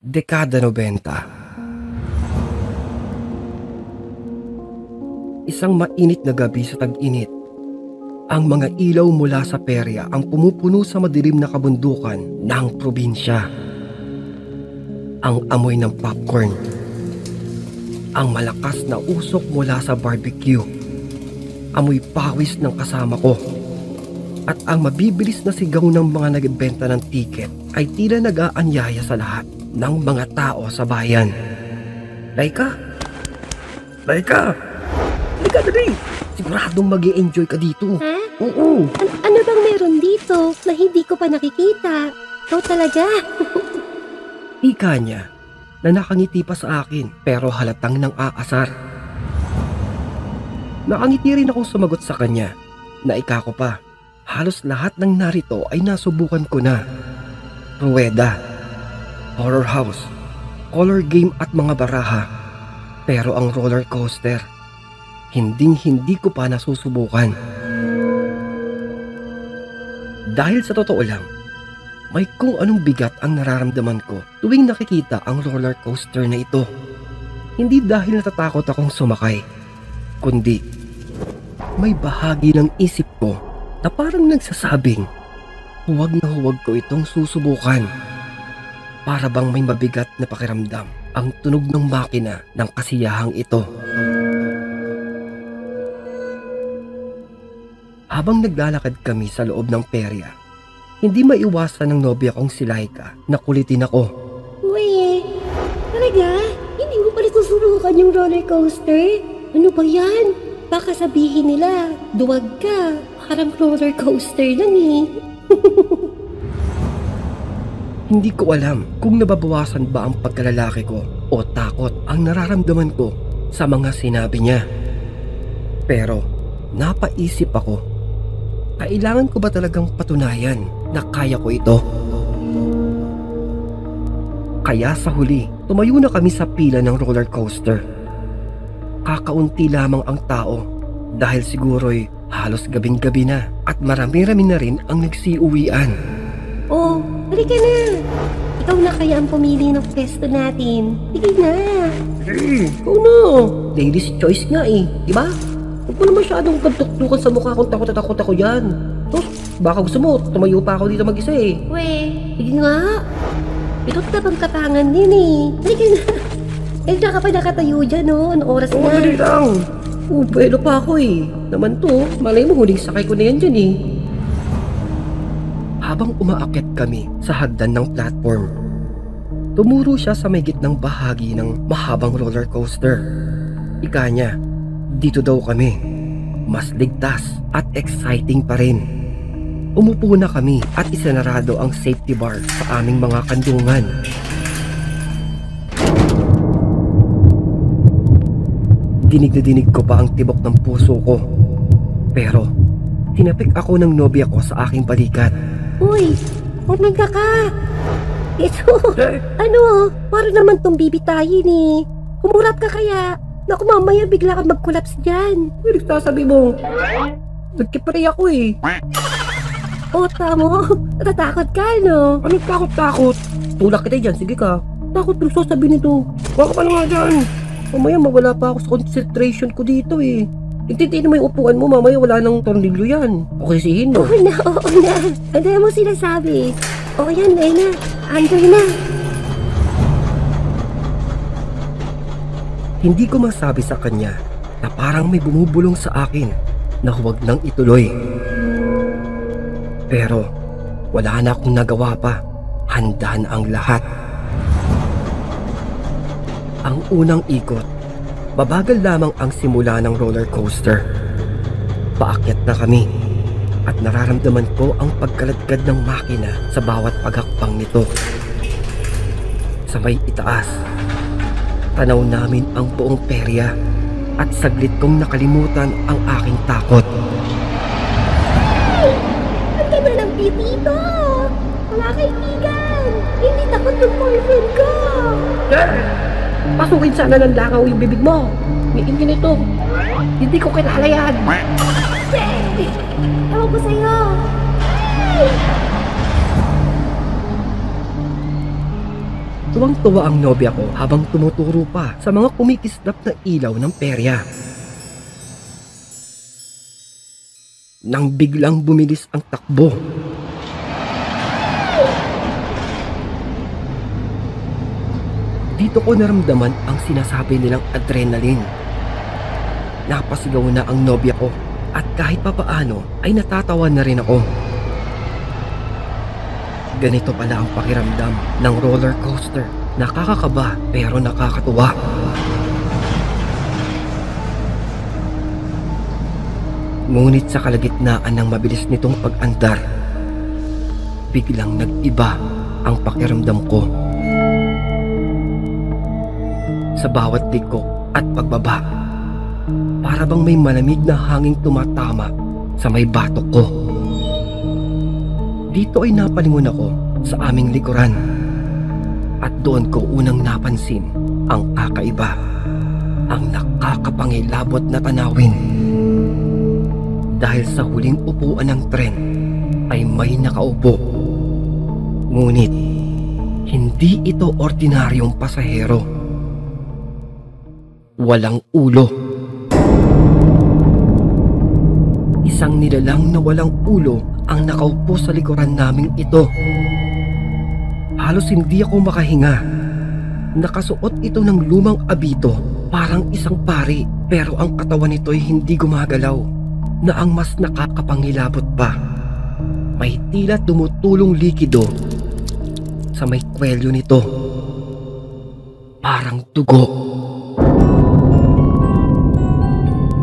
Dekada 90. Isang mainit na gabi sa tag-init. Ang mga ilaw mula sa perya ang pumupuno sa madilim na kabundukan ng probinsya. Ang amoy ng popcorn. Ang malakas na usok mula sa barbecue. Amoy pawis ng kasama ko. At ang mabibilis na sigaw ng mga nagbenta ng tiket ay tila nag-aanyaya sa lahat ng mga tao sa bayan. Laika! Laika! Halika dali! Siguradong mag-i-enjoy ka dito. Ha? Oo! Ano bang meron dito na hindi ko pa nakikita? Ikaw talaga? Ika niya na nakangiti pa sa akin pero halatang nang aasar. Nakangiti rin akong sumagot sa kanya na ika ko pa. Halos lahat ng narito ay nasubukan ko na. Ruweda, horror house, color game at mga baraha. Pero ang roller coaster, hindi ko pa nasusubukan. Dahil sa totoo lang, may kung anong bigat ang nararamdaman ko tuwing nakikita ang roller coaster na ito. Hindi dahil natatakot akong sumakay, kundi may bahagi ng isip ko na parang nagsasabing, huwag na huwag ko itong susubukan. Para bang may mabigat na pakiramdam ang tunog ng makina ng kasiyahang ito. Habang naglalakad kami sa loob ng perya, hindi maiwasan ng nobya kong si Laika na kulitin ako. Uy, talaga? Hindi mo pala susubukan yung roller coaster? Ano ba yan? Baka sabihin nila, duwag ka. Parang roller coaster lang eh. Hindi ko alam kung nababawasan ba ang pagkalalaki ko o takot ang nararamdaman ko sa mga sinabi niya. Pero napaisip ako, kailangan ko ba talagang patunayan na kaya ko ito? Kaya sa huli, tumayo na kami sa pila ng roller coaster. Kakaunti lamang ang tao dahil siguro'y halos gabing-gabi na at marami-rami na rin ang nagsiuwian. Oh, halika na. Ikaw na kaya ang pumili ng pwesto natin. Sige na. Ikaw na. Ladies choice nga eh, di ba? Huwag mo na masyadong pagtuktukan sa mukha kung takot ako yan. Tos, baka gusto mo, tumayo pa ako dito mag-isa eh. We, sige nga. Ito't na bang katangan din eh. Halika na. Eh, na ka pa nakatayo dyan oh. Anong oras na? Madali lang. Pwelo pa ako eh. Naman to, malay mo huling sakay ko na yan dyan eh. Habang umaakyat kami sa hagdan ng platform, tumuro siya sa may gitnang bahagi ng mahabang roller coaster. Ika niya, dito daw kami. Mas ligtas at exciting pa rin. Umupo na kami at isinarado ang safety bar sa aming mga kandungan. Dinig na dinig ko pa ang tibok ng puso ko. Pero, tinapik ako ng nobya ko sa aking balikat. Uy, umiga ka. Ito, ano, para naman tong bibitayin eh. Humurap ka kaya. Naku, mamaya bigla ka mag-collapse dyan. May nagsasabi mo, nagkipray ako eh. O, tamo, natatakot ka, no? Anong takot-takot? Tulak kita dyan, sige ka. Takot pero sasabi nito. Baka pa nga dyan. Mamaya mawala pa ako sa concentration ko dito eh. Intindihin mo yung upuan mo, mamaya wala nang tornilyo yan. O kisihin mo. Oo na. Ano mo sinasabi? O yan, na. Under na. Hindi ko masabi sa kanya na parang may bumubulong sa akin na huwag nang ituloy. Pero wala na akong nagawa pa. Handa na ang lahat. Ang unang ikot, mabagal lamang ang simula ng roller coaster. Paakyat na kami at nararamdaman ko ang pagkaladkad ng makina sa bawat paghakbang nito. Sa may itaas, tanaw namin ang buong perya at saglit kong nakalimutan ang aking takot. Ang ganda ng pitito! Mga kaibigan! Hindi takot yung boyfriend ko! Pasukin sana ng langaw yung bibig mo. May ingin ito. Hindi ko kilala yan. Ewan ko sa'yo! Tuwang-tuwa ang nobya ko habang tumuturo pa sa mga kumikislap na ilaw ng perya. Nang biglang bumilis ang takbo. Dito ko naramdaman ang sinasabi nilang adrenaline. Napasigaw na ang nobya ko at kahit papaano ay natatawa na rin ako. Ganito pala ang pakiramdam ng roller coaster. Nakakakaba pero nakakatuwa. Ngunit sa kalagitnaan ng mabilis nitong pag-andar, biglang nag-iba ang pakiramdam ko. Sa bawat liko at pagbaba, para bang may malamig na hanging tumatama sa may batok ko. Dito ay napalingon ako sa aming likuran at doon ko unang napansin ang kakaiba, ang nakakapangilabot na tanawin. Dahil sa huling upuan ng tren ay may nakaupo. Ngunit hindi ito ordinaryong pasahero. Walang ulo. Isang nilalang na walang ulo ang nakaupo sa likuran naming ito. Halos hindi ako makahinga. Nakasuot ito ng lumang abito, parang isang pari, pero ang katawan nito ay hindi gumagalaw, na ang mas nakakapangilabot pa. May tila tumutulong likido sa may kwelyo nito. Parang dugo.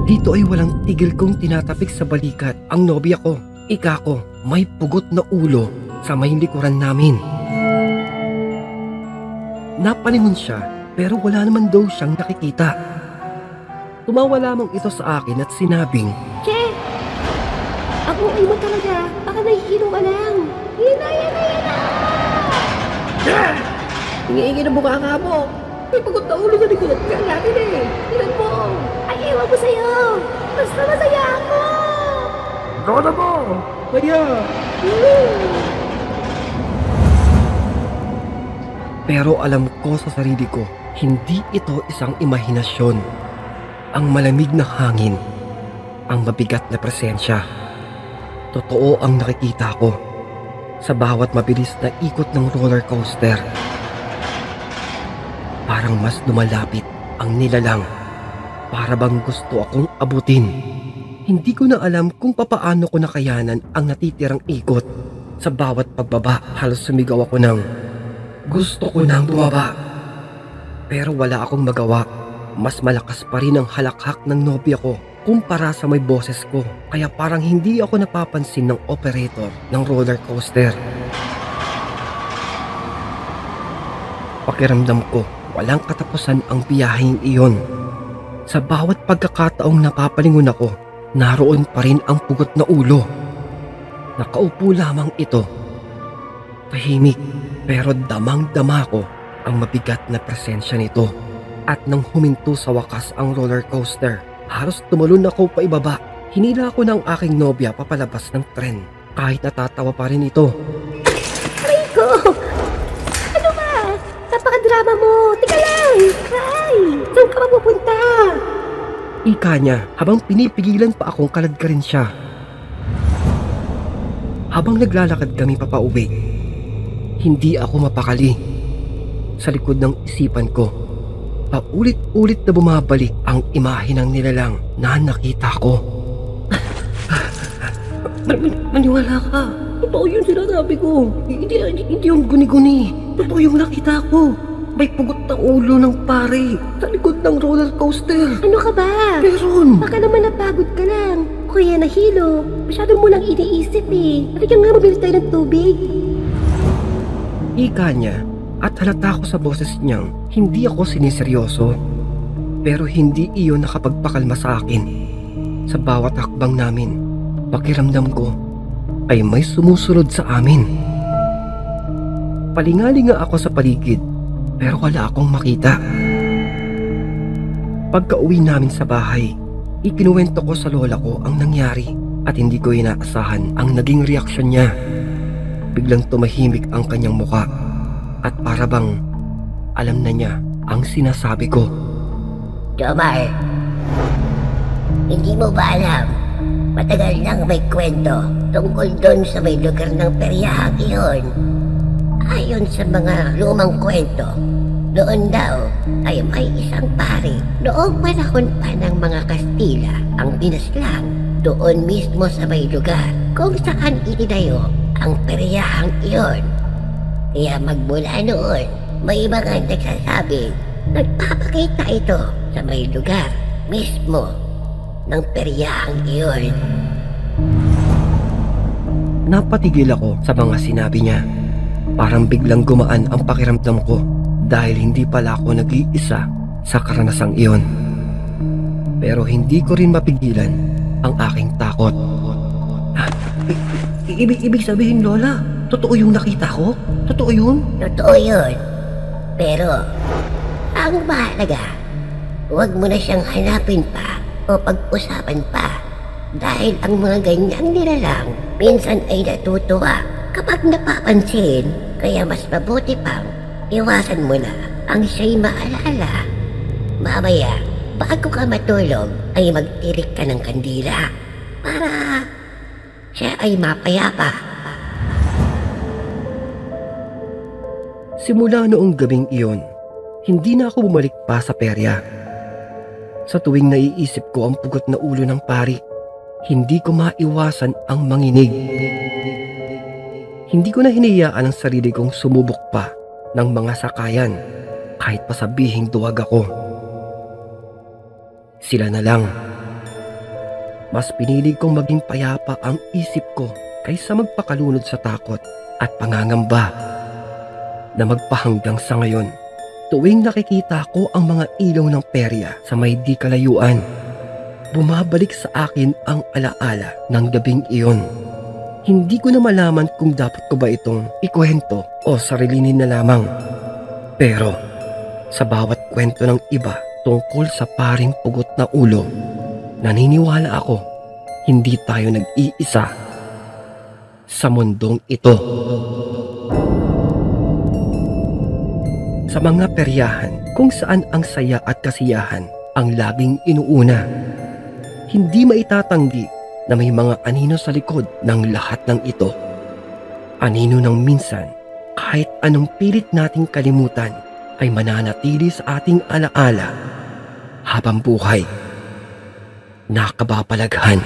Dito ay walang tigil kong tinatapik sa balikat ang nobya ko. Ika ko, may pugot na ulo sa may likuran namin. Napalingon siya pero wala naman daw siyang nakikita. Tumawa lamang ito sa akin at sinabing, Che! Ako ay mo talaga. Baka nahihilo ka lang. Yan na! Hingi-hingi na mukha ka mo. May pagod na ulo na nigulat ka natin eh. Tinan mo. Ay, ewan ko sa'yo. Basta masaya ako. Roda mo! Kaya! Pero alam ko sa sarili ko, hindi ito isang imahinasyon. Ang malamig na hangin, ang mabigat na presensya. Totoo ang nakikita ko sa bawat mabilis na ikot ng roller coaster. Parang mas lumalapit ang nilalang. Para bang gusto akong abutin. Hindi ko na alam kung papaano ko nakayanan ang natitirang ikot. Sa bawat pagbaba, halos sumigaw ako ng gusto ko nang bumaba. Pero wala akong magawa. Mas malakas pa rin ang halakhak ng nobya ko kumpara sa may boses ko. Kaya parang hindi ako napapansin ng operator ng roller coaster. Pakiramdam ko, walang katapusan ang biyaheng iyon. Sa bawat pagkakataong napapalingon ako, naroon pa rin ang pugot na ulo. Nakaupo lamang ito. Tahimik, pero damang-dama ko ang mabigat na presensya nito. At nang huminto sa wakas ang roller coaster, halos tumalon ako pa ibaba. Hinila ko ng aking nobya papalabas ng tren. Kahit natatawa pa rin ito. Aray ko! Ano ba? Napaka-drama mo! Tika lang! Ay! Saan ka mapupunta? Ika niya habang pinipigilan pa akong kaladkarin siya. Habang naglalakad kami papauwi, hindi ako mapakali. Sa likod ng isipan ko, paulit-ulit na bumabalik ang imahe ng nilalang na nakita ko. Maniwala ka. Totoo yung sinasabi ko. Hindi yung guni-guni. Totoo yung nakita ko. May pugot na ulo ng pare sa likod ng roller coaster. Ano ka ba? Meron. Baka naman napagod ka lang. O kaya nahilo. Masyado mo lang iniisip eh. Halika nga, mabilis tayo ng tubig. Ika niya at halata ko sa boses niyang hindi ako siniseryoso. Pero hindi iyon nakapagpakalma sa akin. Sa bawat hakbang namin, pakiramdam ko ay may sumusunod sa amin. Palingalinga ako sa paligid pero wala akong makita. Pagka-uwi namin sa bahay, ikinuwento ko sa lola ko ang nangyari at hindi ko inaasahan ang naging reaksyon niya. Biglang tumahimik ang kanyang muka at para bang alam na niya ang sinasabi ko. Jomar, hindi mo ba alam? Matagal nang may kwento tungkol doon sa may lugar ng peryahang iyon. Ayon sa mga lumang kwento, doon daw ay may isang pari noong panahon pa ng mga Kastila ang binaslang doon mismo sa may lugar kung saan itinayo ang peryahang iyon. Kaya magmula noon, may mga nagsasabing nagpapakita ito sa may lugar mismo ng peryahang iyon. Napatigil ako sa mga sinabi niya. Parang biglang gumaan ang pakiramdam ko dahil hindi pala ako nag-iisa sa karanasang iyon. Pero hindi ko rin mapigilan ang aking takot. Ibig sabihin, Lola, totoo yung nakita ko? Totoo yun? Totoo yun. Pero, ang mahalaga, huwag mo na siyang hanapin pa o pag-usapan pa. Dahil ang mga ganyang nilalang minsan ay natutuwa kapag napapansin. Kaya mas mabuti pang iwasan mo na ang siya'y maalala. Mamaya, bago ka matulog ay magtirik ka ng kandila para siya ay mapayapa. Simula noong gabing iyon, hindi na ako bumalik pa sa perya. Sa tuwing naiisip ko ang pugot na ulo ng pari, hindi ko maiwasan ang manginig. Hindi ko na hinayaan ang sarili kong sumubok pa ng mga sakayan kahit pa sabihing duwag ako. Sila na lang. Mas pinili kong maging payapa ang isip ko kaysa magpakalunod sa takot at pangangamba na magpahanggang sa ngayon. Tuwing nakikita ko ang mga ilaw ng perya sa may di kalayuan, bumabalik sa akin ang alaala ng gabing iyon. Hindi ko na malaman kung dapat ko ba itong ikwento o sarilinin na lamang. Pero sa bawat kwento ng iba tungkol sa paring pugot na ulo, naniniwala ako hindi tayo nag-iisa sa mundong ito. Sa mga peryahan kung saan ang saya at kasiyahan ang laging inuuna, hindi maitatanggi na may mga anino sa likod ng lahat ng ito. Anino ng minsan, kahit anong pilit nating kalimutan, ay mananatili sa ating alaala habang buhay. Nakabapalaghan.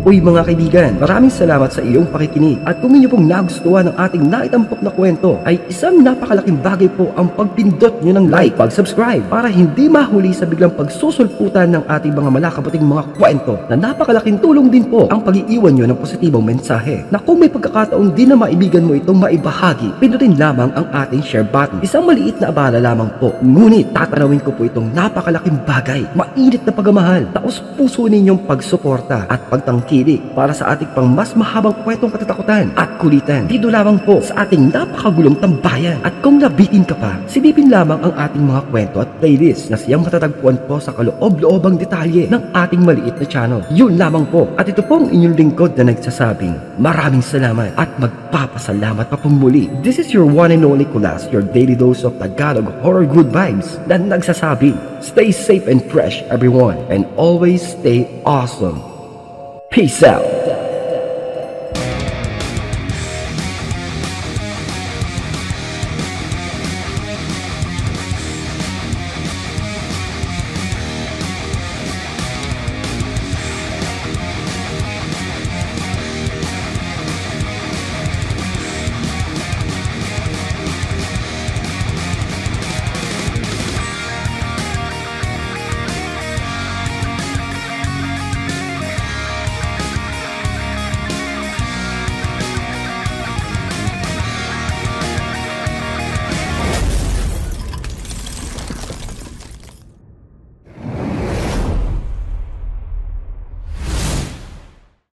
Uy mga kaibigan, maraming salamat sa iyong pakikinig at kung inyo pong nagustuhan ng ating naitampok na kwento ay isang napakalaking bagay po ang pagpindot nyo ng like, pag-subscribe para hindi mahuli sa biglang pagsusulputan ng ating mga malakabuting mga kwento na napakalaking tulong din po ang pag-iiwan nyo ng positibong mensahe na kung may pagkakataon din na maibigan mo itong maibahagi, pindutin lamang ang ating share button. Isang maliit na abala lamang po, ngunit tatanawin ko po itong napakalaking bagay, mainit na pagmamahal, taos puso ninyong pagsuporta at pagtangki para sa ating pang mas mahabang kwentong katatakutan at kulitan dito lamang po sa ating napakagulong tambayan. At kung nabitin ka pa, silipin lamang ang ating mga kwento at playlist na siyang matatagpuan po sa kaloob-loobang detalye ng ating maliit na channel. Yun lamang po, at ito pong inyong lingkod na nagsasabing maraming salamat at magpapasalamat pa pong muli. This is your one and only Kulas, your daily dose of Tagalog horror good vibes na nagsasabing stay safe and fresh everyone and always stay awesome. Peace out.